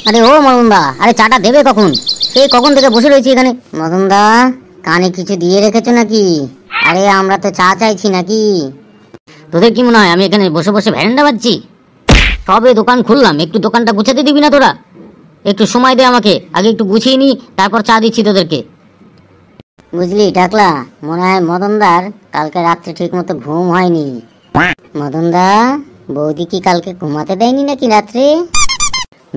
আরে ও মদনদা, আরে চাটা দেবে কখন? সেই কখন থেকে বসে রয়েছি এখানে। মদনদা, কানে কিছু দিয়ে রেখেছো নাকি? আরে আমরা তো চা চাইছি নাকি। তোদের কি মনে হয় আমি এখানে বসে বসে ভ্যারেন্ডা বাজছি? সবে দোকান খুললাম, একটু দোকানটা গুছাতে দিবি না তোরা? একটু সময় দে আমাকে, আগে একটু গুছিয়ে নি, তারপর চা দিচ্ছি তোদেরকে। বুঝলি টাকলা, মনে হয় মদনদার কালকে রাত্রে ঠিক মতো ঘুম হয়নি। মদনদা, বৌদি কি কালকে ঘুমাতে দেয়নি নাকি রাত্রে?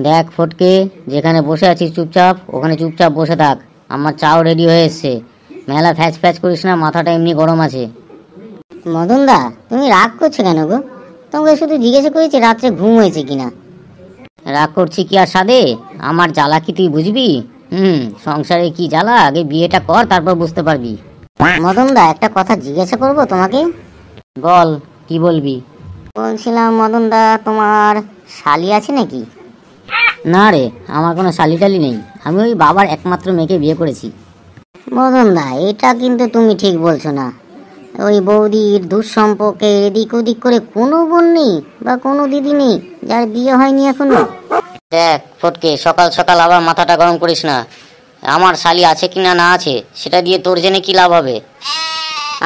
দেখ ফটকে, যেখানে বসে আছিস চুপচাপ ওখানে চুপচাপ বসে থাক। আমার চাও রেডি হয়ে এসছে। মেলা ফ্যাচ ফ্যাচ করিস না, মাথাটা এমনি গরম আছে। মদনদা, তুমি রাগ করছো কেন গো? তোমাকে শুধু জিজ্ঞাসা করেছি রাত্রে ঘুম হয়েছে কিনা। রাগ করছি কি আর সাদে? আমার জ্বালা কি তুই বুঝবি? সংসারে কি জ্বালা, আগে বিয়েটা কর তারপর বুঝতে পারবি। মদনদা, একটা কথা জিজ্ঞাসা করবো তোমাকে? বল, কি বলবি? বলছিলাম মদনদা, তোমার শালি আছে নাকি? না রে, আমার কোনো শালি টালি নেই। আমি ওই বাবার একমাত্র মেয়েকে বিয়ে করেছি। মদনদা, এটা কিন্তু তুমি ঠিক বলছো না। ওই বৌদির দুঃসম্পর্কে এদিক ওদিক করে কোনো বোন নেই বা কোনো দিদি নেই যার বিয়ে হয়নি এখনো? দেখ ফটকে, সকাল সকাল আবার মাথাটা গরম করিস না। আমার শালি আছে কিনা না আছে সেটা দিয়ে তোর জেনে কি লাভ হবে?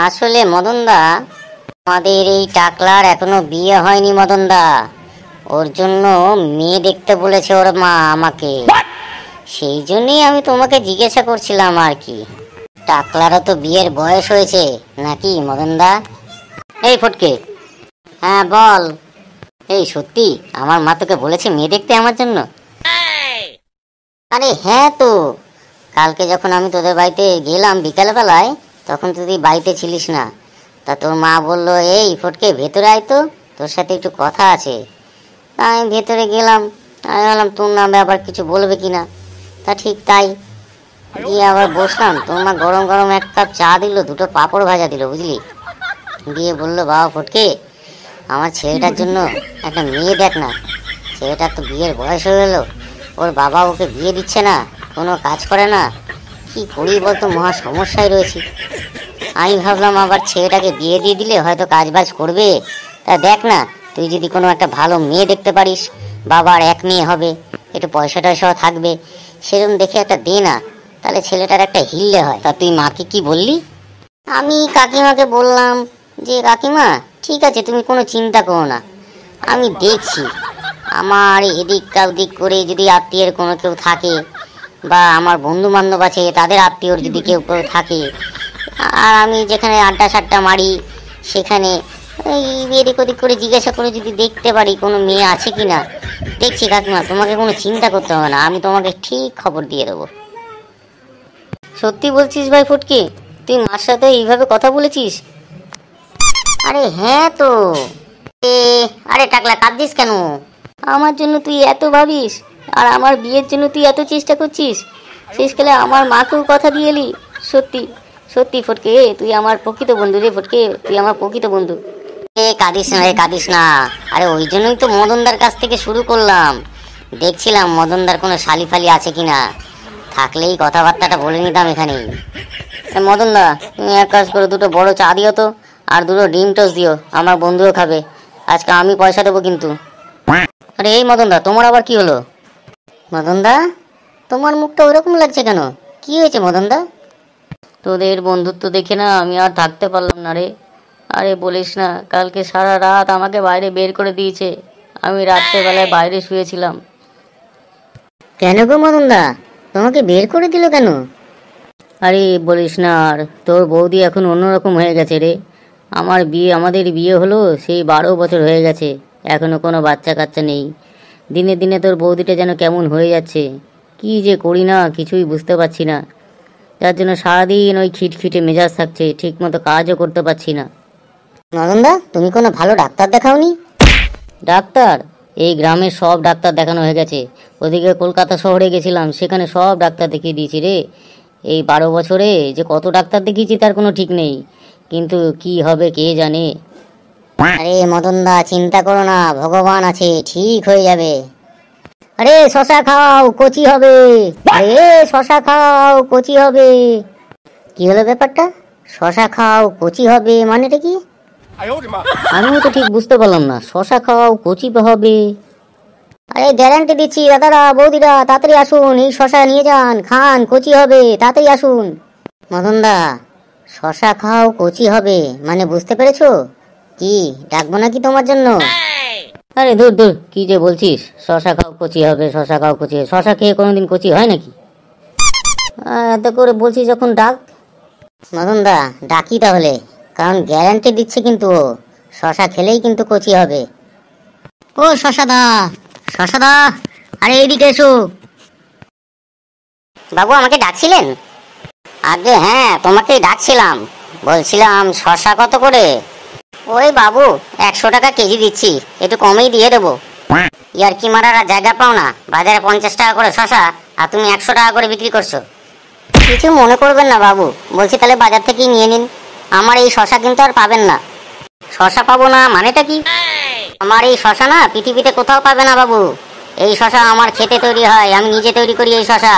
আসলে মদনদা, আমাদের এই টাকলার এখনো বিয়ে হয়নি মদনদা। ওর জন্য মেয়ে দেখতে বলেছে ওর মা আমাকে। সেই জন্যই আমি তোমাকে জিজ্ঞাসা করছিলাম আর কি। টাকলারও তো বিয়ের বয়স হয়েছে নাকি মদনদা? এই ফটকে। হ্যাঁ বল। এই সত্যি আমার মা তোকে বলেছে মেয়ে দেখতে আমার জন্য? আরে হ্যাঁ তো, কালকে যখন আমি তোদের বাড়িতে গেলাম বিকালবেলায়, তখন তুই বাড়িতে ছিলিস না। তা তোর মা বলল, এই ফটকে ভেতরে আয় তো, তোর সাথে একটু কথা আছে। তা আমি ভেতরে গেলাম। আমি ভাবলাম তোর নামে আবার কিছু বলবে কিনা। তা ঠিক তাই, গিয়ে আবার বসলাম। তোর মা গরম গরম এক কাপ চা দিল, দুটো পাঁপড় ভাজা দিল বুঝলি। দিয়ে বললো, বাবা ফটকে, আমার ছেলেটার জন্য একটা মেয়ে দেখ না। ছেলেটার তো বিয়ের বয়স হয়ে গেল, ওর বাবা ওকে বিয়ে দিচ্ছে না, কোনো কাজ করে না। কি করি বলতো, মহা সমস্যায় রয়েছি। আমি ভাবলাম আবার ছেলেটাকে বিয়ে দিয়ে দিলে হয়তো কাজ বাজ করবে। তা দেখ না, তুই যদি কোনো একটা ভালো মেয়ে দেখতে পারিস, বাবার এক মেয়ে হবে, একটু পয়সা টয়সাও থাকবে, সেরকম দেখে একটা দে না, তাহলে ছেলেটার একটা হিললে হয়। তা তুই মাকে কি বললি? আমি কাকিমাকে বললাম যে, কাকিমা ঠিক আছে, তুমি কোনো চিন্তা করো না, আমি দেখছি। আমার এদিক ওদিক করে যদি আত্মীয়ের কোনো কেউ থাকে, বা আমার বন্ধু বান্ধব আছে তাদের আত্মীয়র যদি কেউ কেউ থাকে, আর আমি যেখানে আড্ডা সাড্ডা মারি সেখানে এই এদিক ওদিক করে জিজ্ঞাসা করে যদি দেখতে পারি কোনো মেয়ে আছে কিনা, দেখছি কাকিমা, তোমাকে কোনো চিন্তা করতে হবে না, আমি তোমাকে ঠিক খবর দিয়ে দেবো। সত্যি বলছিস ভাই ফটকে? তুই মার সাথে এইভাবে কথা বলেছিস? আরে হ্যাঁ তো। আরে টাকলা, কাঁদছিস কেন? আমার জন্য তুই এত ভাবিস, আর আমার বিয়ের জন্য তুই এত চেষ্টা করছিস, শেষকালে আমার মাকেও কথা দিয়ে এলি। সত্যি সত্যি ফটকে, তুই আমার প্রকৃত বন্ধু রে ফটকে, তুই আমার প্রকৃত বন্ধু। কাঁদিস না রে, কাঁদিস না। আরে ওই জন্যই তো মদনদার কাছ থেকে শুরু করলাম। দেখছিলাম মদনদার কোনো শালি ফালি আছে কিনা, থাকলেই কথাবার্তাটা বলে নিতাম এখানেই। মদনদা, তুমি এক কাজ করো, দুটো বড় চা দিও তো, আর দুটো ডিম টোস্ট দিও, আমার বন্ধুও খাবে। আজকে আমি পয়সা দেবো কিন্তু। আরে এই মদনদা, তোমার আবার কি হলো? মদনদা, তোমার মুখটা ওরকম লাগছে কেন? কি হয়েছে মদনদা? তোদের বন্ধুত্ব দেখে না আমি আর থাকতে পারলাম না রে। আরে বলিস না, কালকে সারা রাত আমাকে বাইরে বের করে দিয়েছে। আমি রাত্রেবেলায় বাইরে শুয়েছিলাম। কেন গো মদনদা, তোমাকে বের করে দিল কেন? আরে বলিস না আর, তোর বৌদি এখন অন্যরকম হয়ে গেছে রে। আমাদের বিয়ে হলো সেই 12 বছর হয়ে গেছে, এখনো কোনো বাচ্চা কাচ্চা নেই। দিনে দিনে তোর বৌদিটা যেন কেমন হয়ে যাচ্ছে। কি যে করি না কিছুই বুঝতে পারছি না। যার জন্য সারাদিন ওই খিটখিটে মেজাজ থাকছে, ঠিক মতো কাজও করতে পারছি না। নন্দা, তুমি কোনো ভালো ডাক্তার দেখাওনি? ডাক্তার? এই গ্রামের সব ডাক্তার দেখানো হয়ে গেছে। ওদিকে কলকাতা শহরে গেছিলাম, সেখানে সব ডাক্তার দেখিয়ে দিয়েছি রে। এই 12 বছরে যে কত ডাক্তার দেখিয়েছি তার কোনো ঠিক নেই, কিন্তু কি হবে কে জানে। আরে মদনদা, চিন্তা করো না, ভগবান আছে, ঠিক হয়ে যাবে। আরে শশা খাও, কচি হবে। আরে শশা খাও, কচি হবে। কি হলো ব্যাপারটা? শশা খাও কচি হবে মানেটা কি? আমিও তো ঠিক বুঝতে পারলাম না, শশা খাও কচি হবে। আরে গ্যারান্টি দিচ্ছি দাদারা বৌদিরা, তাড়াতাড়ি আসুন, এই শশা নিয়ে যান, খান, কচি হবে, তাড়াতাড়ি আসুন। মদনদা, শশা খাও, কচি হবে মানে বুঝতে পেরেছো? কি ডাকবো নাকি তোমার জন্য? আরে দূর দূর, কি যে বলছিস, শশা খাও কচি হবে, শশা খাও কচি হবে, শশা খেয়ে কোনোদিন কচি হয় নাকি? এত করে বলছিস যখন ডাক। মদনদা ডাকি তাহলে, কারণ গ্যারান্টি দিচ্ছে কিন্তু ও, শশা খেলেই কিন্তু কচি হবে। ও শশাদা, শশাদা, আরে এইদিকে এসো। বাবু আমাকে ডাকছিলেন? আগে হ্যাঁ, তোমাকেই ডাকছিলাম, বলছিলাম শশা কত করে? ওই বাবু 100 টাকা কেজি দিচ্ছি, একটু কমেই দিয়ে দেবো। ইয়ার কি মারার আর জায়গা পাও না, বাজারে 50 টাকা করে শশা, আর তুমি 100 টাকা করে বিক্রি করছো। কিছু মনে করবেন না বাবু, বলছি তাহলে বাজার থেকেই নিয়ে নিন, আমার এই শশা কিন্তু আর পাবেন না। শশা পাবো না মানেটা কি? আমার এই শশা না পৃথিবীতে কোথাও পাবে না বাবু। এই শশা আমার খেতে তৈরি হয়, আমি নিজে তৈরি করি এই শশা।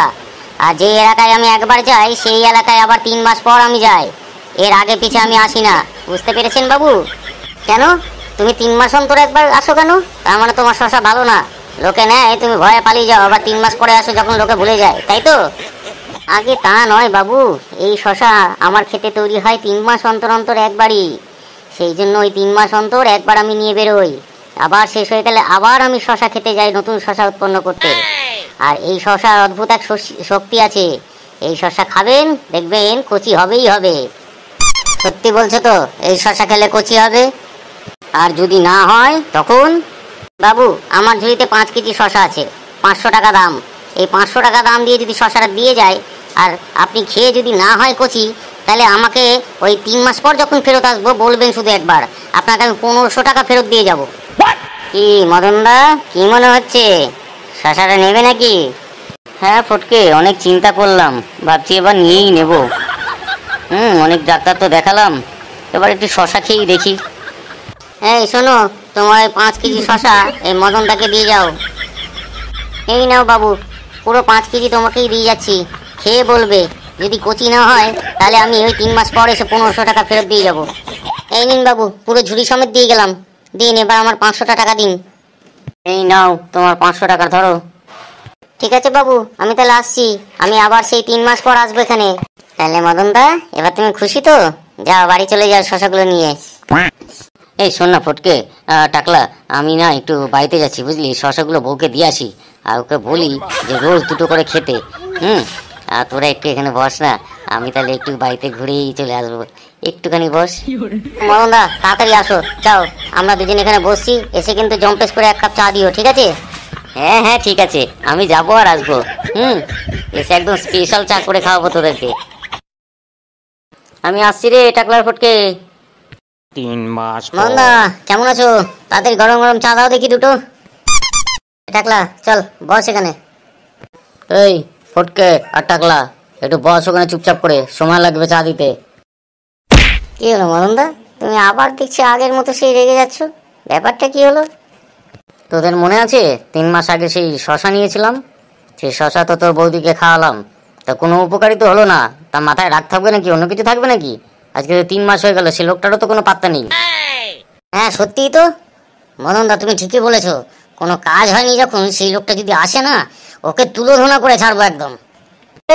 আর যে এলাকায় আমি একবার যাই, সেই এলাকায় আবার 3 মাস পর আমি যাই, এর আগে পিছে আমি আসি না, বুঝতে পেরেছেন বাবু? কেন তুমি 3 মাস অন্তর একবার আসো কেন? তার মানে তোমার শশা ভালো না, লোকে নেয়, তুমি ভয়ে পালিয়ে যাও, আবার 3 মাস পরে আসো যখন লোকে ভুলে যায়, তাই তো? আগে তা নয় বাবু, এই শশা আমার খেতে তৈরি হয় 3 মাস অন্তর অন্তর একবারই, সেই জন্য ওই 3 মাস অন্তর একবার আমি নিয়ে বেরোই, আবার শেষ হয়ে গেলে আবার আমি শশা খেতে যাই নতুন শশা উৎপন্ন করতে। আর এই শশার অদ্ভুত এক শক্তি আছে, এই শশা খাবেন দেখবেন কচি হবেই হবে। সত্যি বলছো তো, এই শশা খেলে কচি হবে? আর যদি না হয় তখন? বাবু আমার ঝুড়িতে 5 কেজি শশা আছে, 500 টাকা দাম, এই 500 টাকা দাম দিয়ে যদি শশাটা দিয়ে যায়, আর আপনি খেয়ে যদি না হয় কচি, তাহলে আমাকে ওই 3 মাস পর যখন ফেরত আসবো বলবেন শুধু একবার, আপনাকে আমি 1500 টাকা ফেরত দিয়ে যাব। কি মদনদা, কি মনে হচ্ছে, শশাটা নেবে নাকি? হ্যাঁ ফটকে, অনেক চিন্তা করলাম, ভাবছি এবার নিয়েই নেব। অনেক ডাক্তার তো দেখালাম, এবার একটু শশা খেয়েই দেখি। এই শোনো, তোমার 5 কেজি শশা এই মদনদাকে দিয়ে যাও। এই নাও বাবু, পুরো 5 কেজি তোমাকেই দিয়ে যাচ্ছি, খেয়ে বলবে, যদি কচি না হয় তাহলে আমি ওই 3 মাস পর এসে 1500 টাকা ফেরত দিয়ে যাব। এই নিন বাবু, পুরো ঝুড়ি সমেত দিয়ে গেলাম, দিন এবার আমার 500 টাকা দিন। এই নাও তোমার 500 টাকা ধরো। ঠিক আছে বাবু, আমি তাহলে আসছি, আমি আবার সেই 3 মাস পর আসবো এখানে। তাহলে মদনদা এবার তুমি খুশি তো? যাও বাড়ি চলে যাও শশাগুলো নিয়ে। এই শোন না ফটকে, টাকলা, আমি না একটু বাড়িতে যাচ্ছি বুঝলি, শশাগুলো বউকে দিয়ে আসি, আর ওকে বলি যে রোজ 2টো করে খেতে। আর তোরা একটু এখানে বস না, আমি তাহলে একটু বাড়িতে ঘুরেই চলে আসবো, একটুখানি বস। মদনদা তাড়াতাড়ি আসো, যাও, আমরা দুজন এখানে বসছি, এসে কিন্তু জম্পেস করে 1 কাপ চা দিও, ঠিক আছে? হ্যাঁ হ্যাঁ ঠিক আছে, আমি যাবো আর আসবো। এসে একদম স্পেশাল চা করে খাওয়াবো তোদেরকে। আমি আসছি রে টাকলার ফটকে। 3 মাস মদনদা কেমন আছো? তাড়াতাড়ি গরম গরম চা দাও দেখি দুটো। টাকলা চল বস এখানে। এই ফটকে আর টাকলা, একটু বস ওখানে চুপচাপ করে, সময় লাগবে চা দিতে। কি হলো মদনদা, তুমি আবার দেখছি আগের মতো সেই রেগে যাচ্ছ, ব্যাপারটা কি হলো? তোদের মনে আছে 3 মাস আগে সেই শশা নিয়েছিলাম, সেই শশা তো তোর বৌদিকে খাওয়ালাম, তা কোনো উপকারী তো হলো না, তা মাথায় রাগ থাকবে নাকি, অন্য কিছু থাকবে নাকি? আজকে 3 মাস হয়ে গেল, সে লোকটারও তো কোনো পাত্তা নেই। হ্যাঁ সত্যিই তো মদনদা, তুমি ঠিকই বলেছো, কোনো কাজ হয়নি যখন সেই লোকটা যদি আসে না, ওকে তুলোধনা করে ছাড়বো একদম।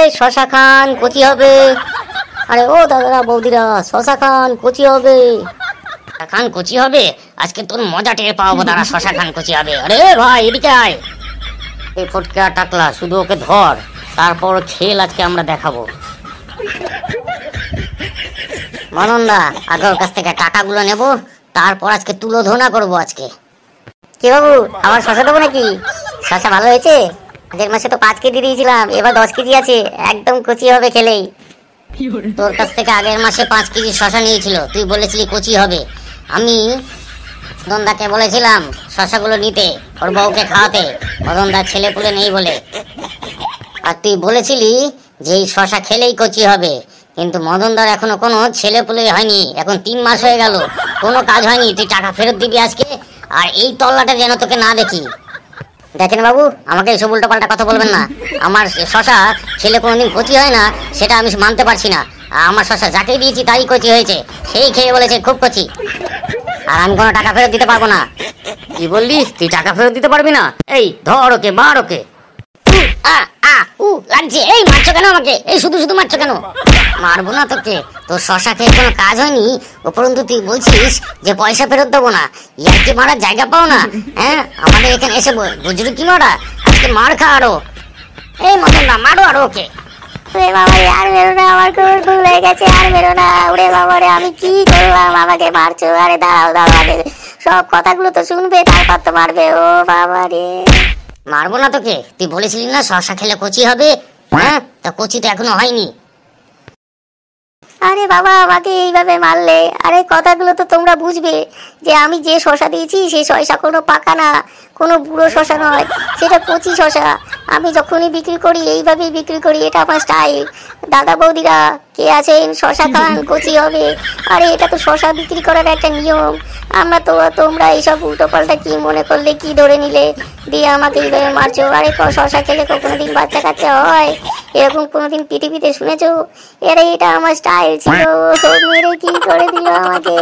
এই শশা খান কচি হবে, আরে ও দাদারা বৌদিরা, শশা খান কচি হবে, খান কচি হবে, আজকে তোর মজা টের পাবো, তারা শশা খান কচি হবে। আরে ভাই এদিকে আয়। এই ফটকা টাকলা, শুধু ওকে ধর, তারপর খেল আজকে আমরা দেখাবো। মদনদা আগে ওর কাছ থেকে টাকাগুলো নেবো, তারপর আজকে তুলোধনা করবো আজকে। কি বাবু, আমার শশা দেবো নাকি? শশা ভালো হয়েছে, আগের মাসে তো 5 কেজি দিয়েছিলাম, এবার 10 কেজি আছে, একদম কচি হবে খেলেই। তোর কাছ থেকে আগের মাসে 5 কেজি শশা নিয়েছিল, তুই বলেছিলি কচি হবে, আমি মদনদাকে বলেছিলাম শশাগুলো নিতে, ওর বউকে খাওয়াতে, মদনদার ছেলে পুলে নেই বলে, আর তুই বলেছিলি যে এই শশা খেলেই কচি হবে, কিন্তু মদনদার এখনো কোনো ছেলে পুলে হয়নি, এখন 3 মাস হয়ে গেল, কোনো কাজ হয়নি, তুই টাকা ফেরত দিবি আজকে, আর এই তল্লাটা যেন তোকে না দেখি। দেখেন বাবু, আমাকে এসব উল্টোপাল্টা কথা বলবেন না, আমার শশা খেলে কোনোদিন কচি হয় না সেটা আমি মানতে পারছি না, আমার শশা যাকে দিয়েছি তাই কচি হয়েছে, সেই খেয়ে বলেছে খুব কচি, আর আমি কোনো টাকা ফেরত দিতে পারবো না। কি বললি? তুই টাকা ফেরত দিতে পারবি না? এই ধর ওকে, মার ওকে। লাগছে। এই মারছো কেন আমাকে? এই শুধু শুধু মারছো কেন? মারবো না তোকে, তোর শশা খেয়ে কোনো কাজ হয়নি, উপরন্তু তুই বলছিস যে পয়সা ফেরত দেবো না। ইয়ার কি মারার জায়গা পাও না? হ্যাঁ, আমাদের এখানে এসে বুঝলি কি মারা? আজকে মার খা আরো। এই মদন না, মারো আরো ওকে। ওরে বাবা রে, আর মেরো না, আমার খুব ভুল হয়ে গেছে, আর মেরো না। ওরে বাবা রে, আমি কি করলাম? আমাকে মারছো? আরে দাঁড়াও দাঁড়াও, সব কথাগুলো তো শুনবে, তারপর তো মারবে। ও বাবা রে, মারবো না তোকে, তুই বলেছিলি না শশা খেলে কচি হবে। হ্যাঁ, তা কচি তো এখনো হয়নি। আরে বাবা আমাকে এইভাবে মারলে? আরে কথাগুলো তো তোমরা বুঝবে যে আমি যে শশা দিয়েছি সেই শশা কোনো পাকা না, কোনো বুড়ো শশা নয়, সেটা কচি শশা। আমি যখনই বিক্রি করি এইভাবেই বিক্রি করি, এটা আমার স্টাইল। দাদা বৌদিরা কে আছেন, শশা খান, কচি হবে। আরে এটা তো শশা বিক্রি করার একটা নিয়ম। আমরা তো, তোমরা এইসব উল্টো পাল্টা কি মনে করলে, কি ধরে নিলে, দিয়ে আমাকে এইভাবে মারছো। আরে শশা খেলে কোনোদিন বাচ্চা কাচ্চা হয় এরকম কোনোদিন পৃথিবীতে শুনেছো? এটা আমার স্টাইল ছিল, মেরে কি করে দিল আমাকে।